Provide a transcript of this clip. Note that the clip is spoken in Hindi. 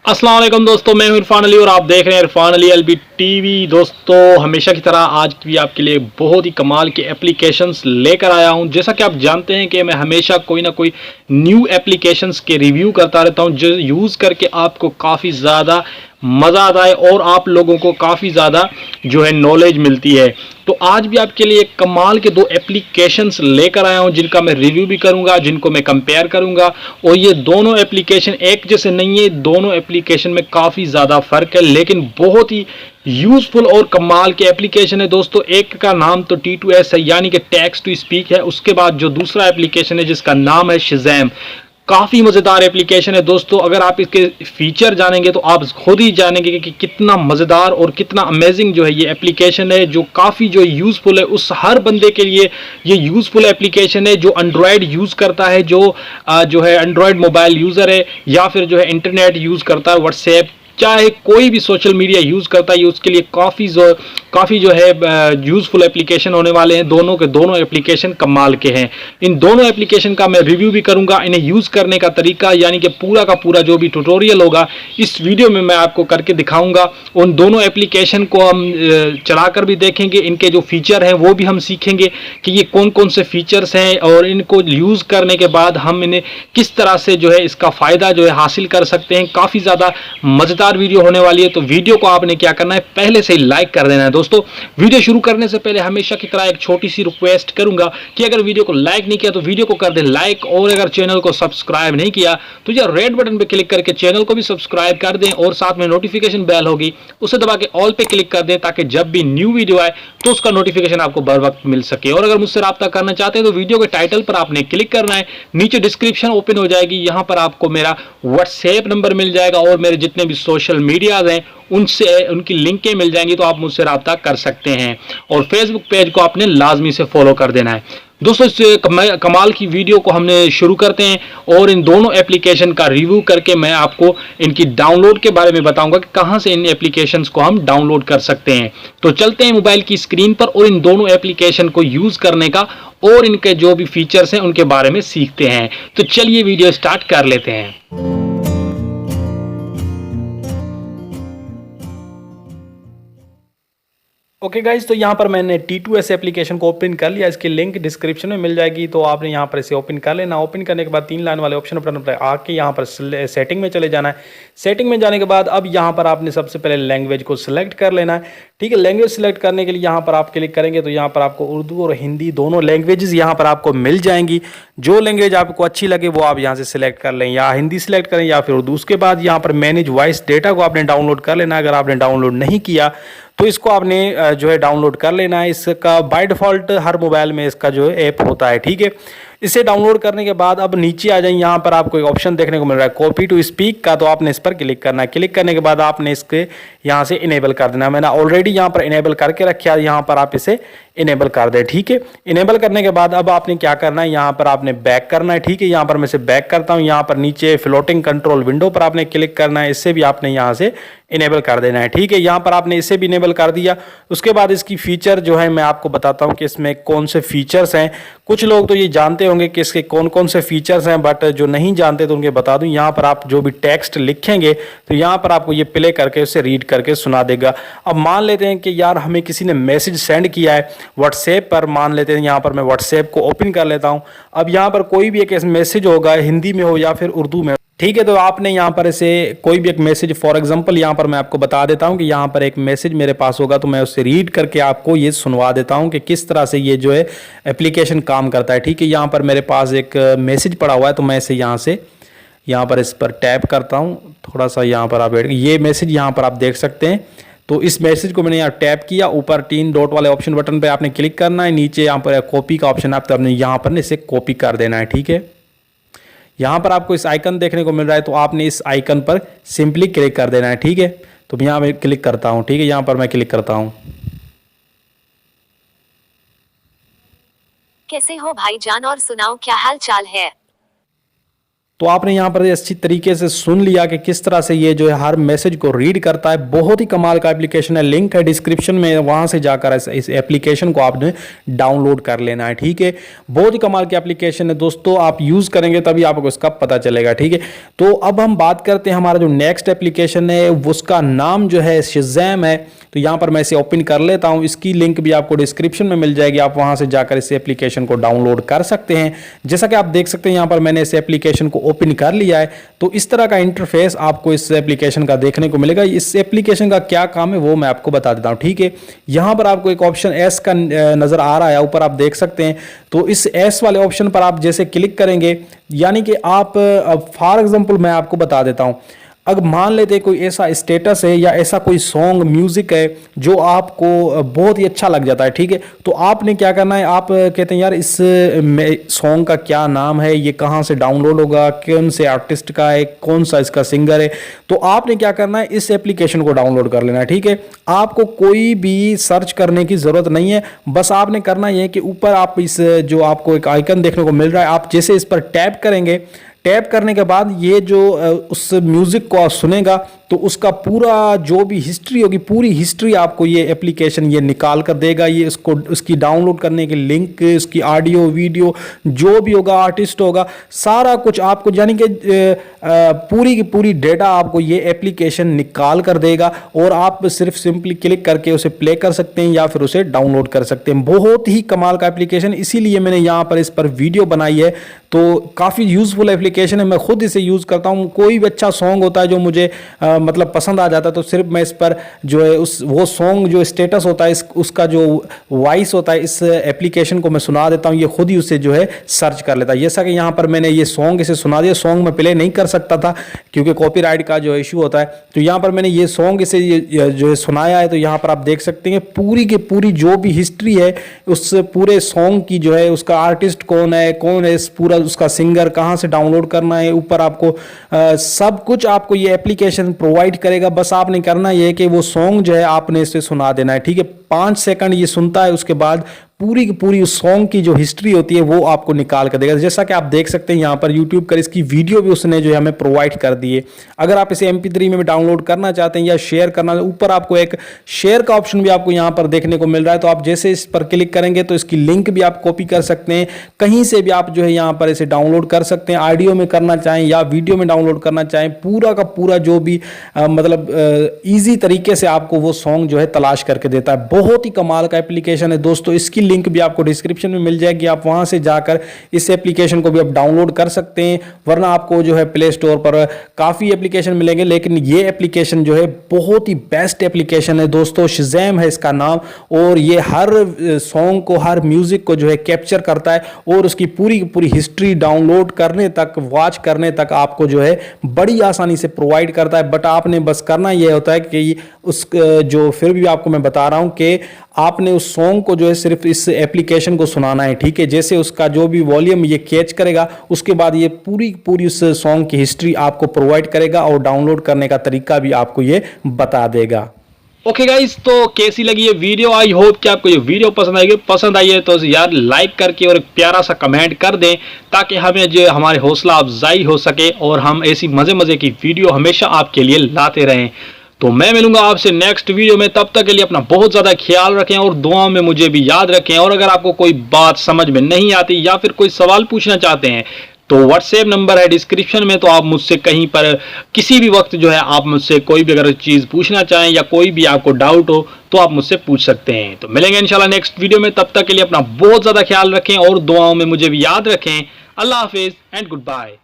अस्सलाम वालेकुम दोस्तों, मैं हूं इरफान अली और आप देख रहे हैं इरफान अली एलबी टीवी। दोस्तों, हमेशा की तरह आज भी आपके लिए बहुत ही कमाल के एप्लीकेशंस लेकर आया हूं। जैसा कि आप जानते हैं कि मैं हमेशा कोई ना कोई न्यू एप्लीकेशंस के रिव्यू करता रहता हूं जो यूज़ करके आपको काफ़ी ज़्यादा मज़ा आता है और आप लोगों को काफ़ी ज़्यादा जो है नॉलेज मिलती है। तो आज भी आपके लिए कमाल के दो एप्लीकेशंस लेकर आया हूं जिनका मैं रिव्यू भी करूंगा, जिनको मैं कंपेयर करूंगा। और ये दोनों एप्लीकेशन एक जैसे नहीं है, दोनों एप्लीकेशन में काफ़ी ज़्यादा फ़र्क है, लेकिन बहुत ही यूज़फुल और कमाल के एप्लीकेशन है दोस्तों। एक का नाम तो T2S है, यानी कि टेक्स्ट टू स्पीक है। उसके बाद जो दूसरा एप्लीकेशन है जिसका नाम है शज़ैम, काफ़ी मज़ेदार एप्लीकेशन है दोस्तों। अगर आप इसके फीचर जानेंगे तो आप खुद ही जानेंगे कि कितना मज़ेदार और कितना अमेजिंग जो है ये एप्लीकेशन है, जो काफ़ी जो यूज़फुल है उस हर बंदे के लिए। ये यूज़फुल एप्लीकेशन है जो एंड्रॉयड यूज़ करता है, जो है एंड्रॉयड मोबाइल यूज़र है, या फिर जो है इंटरनेट यूज़ करता है, व्हाट्सएप, चाहे कोई भी सोशल मीडिया यूज़ करता है, ये उसके लिए काफ़ी जो है यूज़फुल एप्लीकेशन होने वाले हैं। दोनों के दोनों एप्लीकेशन कमाल के हैं। इन दोनों एप्लीकेशन का मैं रिव्यू भी करूंगा, इन्हें यूज़ करने का तरीका यानी कि पूरा का पूरा जो भी ट्यूटोरियल होगा इस वीडियो में मैं आपको करके दिखाऊंगा। उन दोनों एप्लीकेशन को हम चलाकर भी देखेंगे, इनके जो फीचर हैं वो भी हम सीखेंगे कि ये कौन कौन से फीचर्स हैं और इनको यूज़ करने के बाद हम इन्हें किस तरह से जो है इसका फ़ायदा जो है हासिल कर सकते हैं। काफ़ी ज़्यादा मज़ेदार वीडियो होने वाली है, तो वीडियो को आपने क्या करना है, पहले से ही लाइक कर देना है। दोस्तों, वीडियो शुरू करने से पहले हमेशा की तरह एक छोटी सी रिक्वेस्ट करूंगा कि अगर वीडियो को लाइक नहीं किया तो वीडियो को कर दें लाइक, और अगर चैनल को सब्सक्राइब नहीं किया तो ये रेड बटन पे क्लिक करके चैनल को भी सब्सक्राइब कर दें, और साथ में नोटिफिकेशन बेल होगी उसे दबा के ऑल पे क्लिक कर दें, ताकि जब भी न्यू वीडियो आए तो उसका नोटिफिकेशन आपको बर वक्त मिल सके। और अगर मुझसे राब्ता करना चाहते हैं तो वीडियो के टाइटल पर आपने क्लिक करना है, नीचे डिस्क्रिप्शन ओपन हो जाएगी, यहां पर आपको मेरा व्हाट्सएप नंबर मिल जाएगा और मेरे जितने भी सोशल मीडियाज हैं उनसे उनकी लिंकें मिल जाएंगी, तो आप मुझसे राब्ता कर सकते हैं। और फेसबुक पेज को आपने लाजमी से फॉलो कर देना है। दोस्तों, इस कमाल की वीडियो को हमने शुरू करते हैं और इन दोनों एप्लीकेशन का रिव्यू करके मैं आपको इनकी डाउनलोड के बारे में बताऊंगा कि कहां से इन एप्लीकेशंस को हम डाउनलोड कर सकते हैं। तो चलते हैं मोबाइल की स्क्रीन पर और इन दोनों एप्लीकेशन को यूज करने का और इनके जो भी फीचर्स हैं उनके बारे में सीखते हैं। तो चलिए वीडियो स्टार्ट कर लेते हैं। ओके गाइज, तो यहाँ पर मैंने T2S एप्लीकेशन को ओपन कर लिया। इसकी लिंक डिस्क्रिप्शन में मिल जाएगी, तो आपने यहाँ पर इसे ओपन कर लेना। ओपन करने के बाद 3 लाइन वाले ऑप्शन पर आके यहाँ पर सेटिंग में चले जाना है। सेटिंग में जाने के बाद अब यहाँ पर आपने सबसे पहले लैंग्वेज को सिलेक्ट कर लेना है। ठीक है, लैंग्वेज सिलेक्ट करने के लिए यहाँ पर आप क्लिक करेंगे तो यहाँ पर आपको उर्दू और हिंदी दोनों लैंग्वेजेस यहाँ पर आपको मिल जाएंगी। जो लैंग्वेज आपको अच्छी लगे वो आप यहाँ से सिलेक्ट कर लें, या हिंदी सिलेक्ट करें या फिर उर्दू। उसके बाद यहाँ पर मैनेज वॉइस डेटा को आपने डाउनलोड कर लेना। अगर आपने डाउनलोड नहीं किया तो इसको आपने जो है डाउनलोड कर लेना है। इसका बाय डिफ़ॉल्ट हर मोबाइल में इसका जो है ऐप होता है। ठीक है, इसे डाउनलोड करने के बाद अब नीचे आ जाए, यहाँ पर आपको एक ऑप्शन देखने को मिल रहा है कॉपी टू स्पीक का, तो आपने इस पर क्लिक करना है। क्लिक करने के बाद आपने इसके यहाँ से इनेबल कर देना है। मैंने ऑलरेडी यहाँ पर इनेबल करके रखा है, यहाँ पर आप इसे इनेबल कर दें। ठीक है, इनेबल करने के बाद अब आपने क्या करना है, यहाँ पर आपने बैक करना है। ठीक है, यहाँ पर मैं इसे बैक करता हूँ। यहाँ पर नीचे फ्लोटिंग कंट्रोल विंडो पर आपने क्लिक करना है, इससे भी आपने यहाँ से इनेबल कर देना है। ठीक है, यहाँ पर आपने इसे भी इनेबल कर दिया। उसके बाद इसकी फीचर जो है मैं आपको बताता हूँ कि इसमें कौन से फीचर्स हैं। कुछ लोग तो ये जानते होंगे कि इसके कौन कौन से फीचर्स हैं, बट जो नहीं जानते तो उनके बता दूं। यहाँ पर आप जो भी टेक्स्ट लिखेंगे तो यहाँ पर आपको ये प्ले करके उसे रीड करके सुना देगा। अब मान लेते हैं कि यार हमें किसी ने मैसेज सेंड किया है व्हाट्सएप पर, मान लेते हैं यहाँ पर मैं व्हाट्सएप को ओपन कर लेता हूँ। अब यहाँ पर कोई भी एक मैसेज होगा, हिंदी में हो या फिर उर्दू में। ठीक है, तो आपने यहाँ पर इसे कोई भी एक मैसेज, फॉर एग्जांपल यहाँ पर मैं आपको बता देता हूँ कि यहाँ पर एक मैसेज मेरे पास होगा, तो मैं उससे रीड करके आपको ये सुनवा देता हूँ कि किस तरह से ये जो है एप्लीकेशन काम करता है। ठीक है, यहाँ पर मेरे पास एक मैसेज पड़ा हुआ है, तो मैं इसे यहाँ पर इस पर टैप करता हूँ। थोड़ा सा यहाँ पर आप ये मैसेज यहाँ पर आप देख सकते हैं। तो इस मैसेज को मैंने यहाँ टैप किया, ऊपर 3 डॉट वाले ऑप्शन बटन पर आपने क्लिक करना है, नीचे यहाँ पर कॉपी का ऑप्शन है, तो आपने यहाँ पर इसे कॉपी कर देना है। ठीक है, यहाँ पर आपको इस आइकन देखने को मिल रहा है, तो आपने इस आइकन पर सिंपली क्लिक कर देना है। ठीक है, तो यहाँ मैं क्लिक करता हूँ। ठीक है, यहाँ पर मैं क्लिक करता हूँ। कैसे हो भाईजान और सुनाओ क्या हाल चाल है। तो आपने यहाँ पर अच्छी तरीके से सुन लिया कि किस तरह से ये जो है हर मैसेज को रीड करता है। बहुत ही कमाल का एप्लीकेशन है, लिंक है डिस्क्रिप्शन में, वहाँ से जाकर इस एप्लीकेशन को आपने डाउनलोड कर लेना है। ठीक है, बहुत ही कमाल की एप्लीकेशन है दोस्तों, आप यूज़ करेंगे तभी आपको इसका पता चलेगा। ठीक है, तो अब हम बात करते हैं हमारा जो नेक्स्ट एप्लीकेशन है उसका नाम जो है शज़ैम है। तो यहाँ पर मैं इसे ओपन कर लेता हूँ, इसकी लिंक भी आपको डिस्क्रिप्शन में मिल जाएगी, आप वहाँ से जाकर इस एप्लीकेशन को डाउनलोड कर सकते हैं। जैसा कि आप देख सकते हैं यहाँ पर मैंने इस एप्लीकेशन को ओपन कर लिया है। तो इस तरह का इंटरफेस आपको इस एप्लीकेशन का देखने को मिलेगा। इस एप्लीकेशन का क्या काम है वो मैं आपको बता देता हूँ। ठीक है, यहाँ पर आपको एक ऑप्शन एस का नजर आ रहा है, ऊपर आप देख सकते हैं। तो इस एस वाले ऑप्शन पर आप जैसे क्लिक करेंगे, यानी कि आप फॉर एग्जाम्पल मैं आपको बता देता हूँ, अगर मान लेते कोई ऐसा स्टेटस है या ऐसा कोई सॉन्ग म्यूजिक है जो आपको बहुत ही अच्छा लग जाता है। ठीक है, तो आपने क्या करना है, आप कहते हैं यार इस सॉन्ग का क्या नाम है, ये कहाँ से डाउनलोड होगा, कौन से आर्टिस्ट का है, कौन सा इसका सिंगर है, तो आपने क्या करना है, इस एप्लीकेशन को डाउनलोड कर लेना है। ठीक है, आपको कोई भी सर्च करने की जरूरत नहीं है, बस आपने करना यह है कि ऊपर आप इस जो आपको एक आइकन देखने को मिल रहा है, आप जैसे इस पर टैप करेंगे, टैप करने के बाद ये जो उस म्यूजिक को सुनेगा तो उसका पूरा जो भी हिस्ट्री होगी, पूरी हिस्ट्री आपको ये एप्लीकेशन ये निकाल कर देगा। ये उसको उसकी डाउनलोड करने के लिंक, उसकी ऑडियो वीडियो जो भी होगा, आर्टिस्ट होगा, सारा कुछ आपको, यानी कि पूरी की पूरी डेटा आपको ये एप्लीकेशन निकाल कर देगा और आप सिर्फ सिंपली क्लिक करके उसे प्ले कर सकते हैं या फिर उसे डाउनलोड कर सकते हैं। बहुत ही कमाल का एप्लीकेशन, इसीलिए मैंने यहाँ पर इस पर वीडियो बनाई है। तो काफ़ी यूज़फुल एप्लीकेशन है, मैं खुद इसे यूज़ करता हूँ। कोई भी अच्छा सॉन्ग होता है जो मुझे मतलब पसंद आ जाता है तो सिर्फ मैं इस पर जो है वो सॉन्ग जो स्टेटस होता है उसका जो वॉइस होता है इस एप्लीकेशन को मैं सुना देता हूँ, ये खुद ही उसे जो है सर्च कर लेता है। जैसा कि यहाँ पर मैंने ये सॉन्ग इसे सुना दिया, सॉन्ग मैं प्ले नहीं कर सकता था क्योंकि कॉपीराइट का जो इशू होता है, तो यहाँ पर मैंने ये सॉन्ग इसे जो है सुनाया है। तो यहाँ पर आप देख सकते हैं पूरी की पूरी जो भी हिस्ट्री है उस पूरे सॉन्ग की, जो है उसका आर्टिस्ट कौन है, इस पूरा उसका सिंगर, कहाँ से डाउनलोड करना है, ऊपर आपको सब कुछ आपको ये एप्लीकेशन प्रोवाइड करेगा। बस आपने करना ये है कि वो सॉन्ग जो है आपने इसे सुना देना है। ठीक है, 5 सेकंड ये सुनता है, उसके बाद पूरी की पूरी उस सॉन्ग की जो हिस्ट्री होती है वो आपको निकाल कर देगा। जैसा कि आप देख सकते हैं यहाँ पर यूट्यूब पर इसकी वीडियो भी उसने जो है हमें प्रोवाइड कर दी है। अगर आप इसे MP3 में भी डाउनलोड करना चाहते हैं या शेयर करना, ऊपर आपको एक शेयर का ऑप्शन भी आपको यहाँ पर देखने को मिल रहा है। तो आप जैसे इस पर क्लिक करेंगे तो इसकी लिंक भी आप कॉपी कर सकते हैं, कहीं से भी आप जो है यहाँ पर इसे डाउनलोड कर सकते हैं। ऑडियो में करना चाहें या वीडियो में डाउनलोड करना चाहें, पूरा का पूरा जो भी मतलब ईजी तरीके से आपको वो सॉन्ग जो है तलाश करके देता है। बहुत ही कमाल का एप्लीकेशन है दोस्तों, इसकी लिंक भी आपको डिस्क्रिप्शन में मिल जाएगी, आप वहां से जाकर इस एप्लीकेशन को भी आप डाउनलोड कर सकते हैं। वरना आपको जो है प्ले स्टोर पर काफ़ी एप्लीकेशन मिलेंगे, लेकिन ये एप्लीकेशन जो है बहुत ही बेस्ट एप्लीकेशन है दोस्तों, शज़ैम है इसका नाम। और ये हर सॉन्ग को, हर म्यूजिक को जो है कैप्चर करता है और उसकी पूरी पूरी हिस्ट्री डाउनलोड करने तक, वॉच करने तक आपको जो है बड़ी आसानी से प्रोवाइड करता है। बट आपने बस करना यह होता है कि उस जो फिर भी आपको मैं बता रहा हूं कि आपने उस सॉन्ग को जो है सिर्फ इस एप्लीकेशन को सुनाना है। ठीक है, जैसे उसका जो भी वॉल्यूम ये कैच करेगा उसके बाद ये पूरी पूरी उस सॉन्ग की हिस्ट्री आपको प्रोवाइड करेगा और डाउनलोड करने का तरीका भी आपको ये बता देगा। ओके गाइस, तो कैसी लगी ये वीडियो? आई होप कि आपको ये वीडियो पसंद आई है तो यार लाइक करके और एक प्यारा सा कमेंट कर दें ताकि हमें जो हमारे हौसला अफजाई हो सके और हम ऐसी मजे की वीडियो हमेशा आपके लिए लाते रहें। तो मैं मिलूंगा आपसे नेक्स्ट वीडियो में, तब तक के लिए अपना बहुत ज़्यादा ख्याल रखें और दुआओं में मुझे भी याद रखें। और अगर आपको कोई बात समझ में नहीं आती या फिर कोई सवाल पूछना चाहते हैं तो व्हाट्सएप नंबर है डिस्क्रिप्शन में, तो आप मुझसे कहीं पर किसी भी वक्त जो है आप मुझसे कोई भी अगर चीज़ पूछना चाहें या कोई भी आपको डाउट हो तो आप मुझसे पूछ सकते हैं। तो मिलेंगे इंशाल्लाह नेक्स्ट वीडियो में, तब तक के लिए अपना बहुत ज़्यादा ख्याल रखें और दुआओं में मुझे भी याद रखें। अल्लाह हाफिज़ एंड गुड बाय।